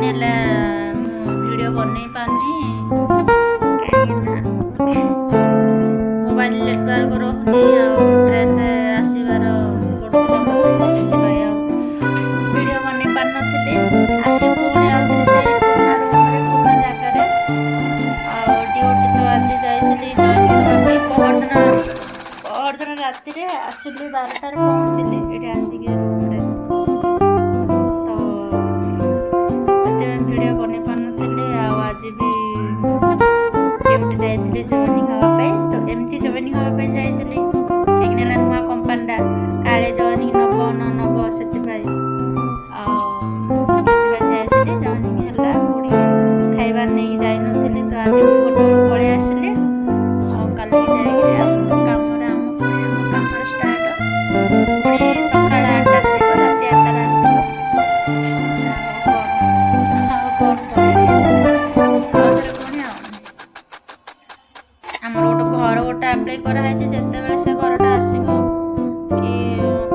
ହେଲା ମୁଁ ଭିଡ଼ିଓ ବନେଇ ପାରୁନି କାହିଁକିନା ମୋବାଇଲ ନେଟୱାର୍କ ରହୁନି ଆଉ ଟ୍ରେନରେ ଆସିବାର ପଡ଼ୁଥିଲା ସେଥିପାଇଁ ଆଉ ଭିଡ଼ିଓ ବନେଇ ପାରୁନଥିଲି। ଆସି ପୁଣି ଆଉଥରେ ସେଇ ପୁରୁଣା ରୁମ୍ରେ ପୁରୁଣା ଜାଗାରେ ଆଉ ଡ୍ୟୁଟି ତ ଆଜି ଯାଇଥିଲି ଜଏନ୍ କରିବା ପାଇଁ ପହରଦିନ ରାତିରେ ଆସିଲି 12ଟାରେ ପହଞ୍ଚିଲି ଏଠି ଆସିକି ରୁମ୍ରେ। ତ ସେଥିପାଇଁ ଭିଡ଼ିଓ ବନେଇ ପାରୁନଥିଲି ଆଉ ଆଜି ବି ଡ୍ୟୁଟି ଯାଇଥିଲି ଜଏନିଂ ହେବା ପାଇଁ। ତ ଏମିତି ଜଏନିଂ ହେବା ପାଇଁ ଯାଇଥିଲି କାହିଁକିନା ହେଲା ନୂଆ କମ୍ପାନୀଟା କାଳେ ଜଏନିଂ ନେବ ନ ନେବ ସେଥିପାଇଁ ଯାଇଥିଲି ଜଏନିଂ ହେଲା। ପୁଣି ଖାଇବା ନେଇକି ଯାଇନଥିଲି ତ ଆଜି ଗୋଟେ ପଳେଇ ଆସିଲି ଆଉ କାଲି ଯାଇକିରି ଆମ କାମରେ ଷ୍ଟାର୍ଟ ପୁଣି ସକାଳ 8ଟାରେ ଯିବ ରାତି 8ଟାରେ ଆସିବ। ଆଉ କ'ଣ କରିବି ଆଉଥରେ ପୁଣି ଆମର ଗୋଟେ ଆପ୍ଲାଏ କରାହେଇଛି ଯେତେବେଳେ ସେ ଘରଟା ଆସିବ କି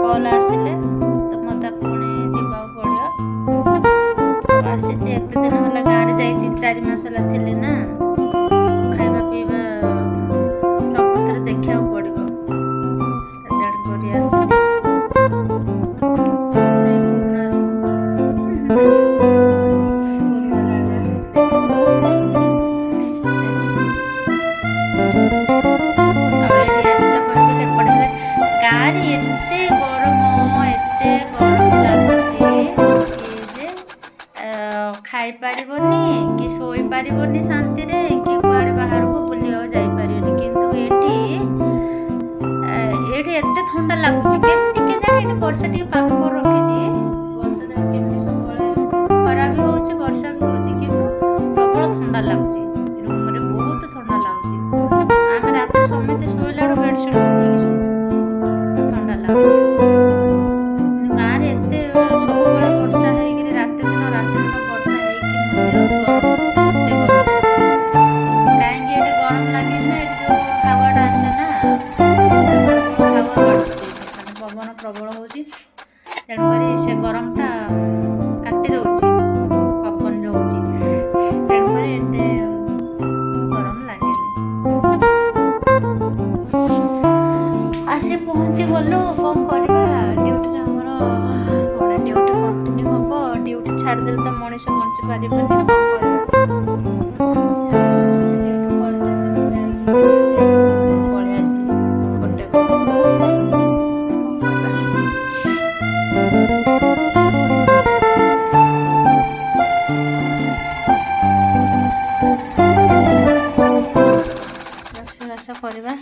କଲ୍ ଆସିଲେ ତ ମୋତେ ପୁଣି ଯିବାକୁ ପଡ଼ିବ। ଆସିଛି ଏତେ ଦିନ ହେଲା ଗାଁରେ ଯାଇ 3-4 ମାସ ହେଲା ଥିଲି ନା ଖାଇବା ପିଇବା ସବୁଥିରେ ଦେଖିବାକୁ ପଡ଼ିବ ତେଣୁ କରି ଆସିଲି। ସେଇ ପୁରୁଣା ଗାଁରେ ଏତେ ଗରମ ଲାଗୁଛି ଯେ ଖାଇପାରିବନି କି ଶୋଇପାରିବନି ଶାନ୍ତିରେ କି କୁଆଡ଼େ ବାହାରକୁ ବୁଲିବାକୁ ଯାଇପାରିବନି। କିନ୍ତୁ ଏଠି ଏତେ ଥଣ୍ଡା ଲାଗୁଛି କେମିତି କେଜାଣି। ଏଠି ବର୍ଷା ଟିକେ ପାଗ କରି ରଖିଛି ବର୍ଷା କେମିତି ସବୁବେଳେ ଖରା ବି ହେଉଛି ବର୍ଷା ବି ହେଉଛି କିନ୍ତୁ ପ୍ରବଳ ଥଣ୍ଡା ଲାଗୁଛି ରୁମ୍ରେ ବହୁତ ଥଣ୍ଡା ଲାଗୁଛି। ଆମେ ରାତିରେ ସମସ୍ତେ ଶୋଇଲା ବେଳକୁ ବେଡ଼ସିଟ୍ ନେଇକି ଶୋଉଛୁ ଥଣ୍ଡା ଲାଗୁଛି। ଗାଁରେ ଏତେ ସବୁବେଳେ ବର୍ଷା ହେଇକିରି ରାତି ଦିନ ବର୍ଷା ହେଇକି କାହିଁକି ଏଠି ଗରମ ଲାଗେନି। ଏଠି ଯୋଉ ହାୱାଟା ଆସେ ନା ହାୱା ବାଜୁଛି ମାନେ ପବନ ପ୍ରବଳ ହେଉଛି ତେଣୁକରି ସେ ଗରମଟା କାଟି ଦେଉଛି ପବନ ଯୋଉ ହେଉଛି ତେଣୁକରି ଏତେ ଗରମ ଲାଗେନି। ଆସି ପହଞ୍ଚି ଗଲୁ କ'ଣ କରିବା ଡ୍ୟୁଟିରେ ଆମର ଡ୍ୟୁଟି କଣ୍ଟିନ୍ୟୁ ହେବ। ଡ୍ୟୁଟି ଛାଡ଼ିଦେଲେ ତ ମଣିଷ ବଞ୍ଚି ପାରିବନି କ'ଣ କରିବା। ପଳେଇ ଆସିଲି ଗୋଟେ ରୋଷେଇବାସ କରିବା।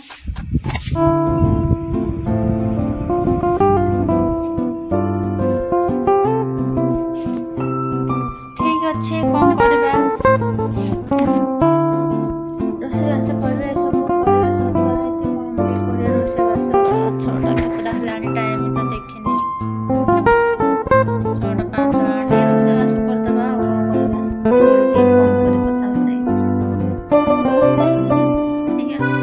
ଠିକ ଅଛି କ'ଣ କରିବା ରୋଷେଇବାସ କରିବା ଏସବୁ ପରିବେଶ ଧୁଆ ହେଇଛି କ'ଣ ଟିକେ କରିବା ରୋଷେଇବାସ। 6ଟା କେତେଟା ହେଲାଣି ଟାଇମ୍ ତ ଦେଖିନି 6ଟା 5 ହେଲାଣି ଟିକେ ରୋଷେଇବାସ କରିଦେବା ଆଉ କ'ଣ କରିବା। ଟିକେ ଫୋନ୍ କରି କଥା ହେଇ ଠିକ ଅଛି।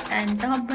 ଟାଇମ୍ ତ ହବ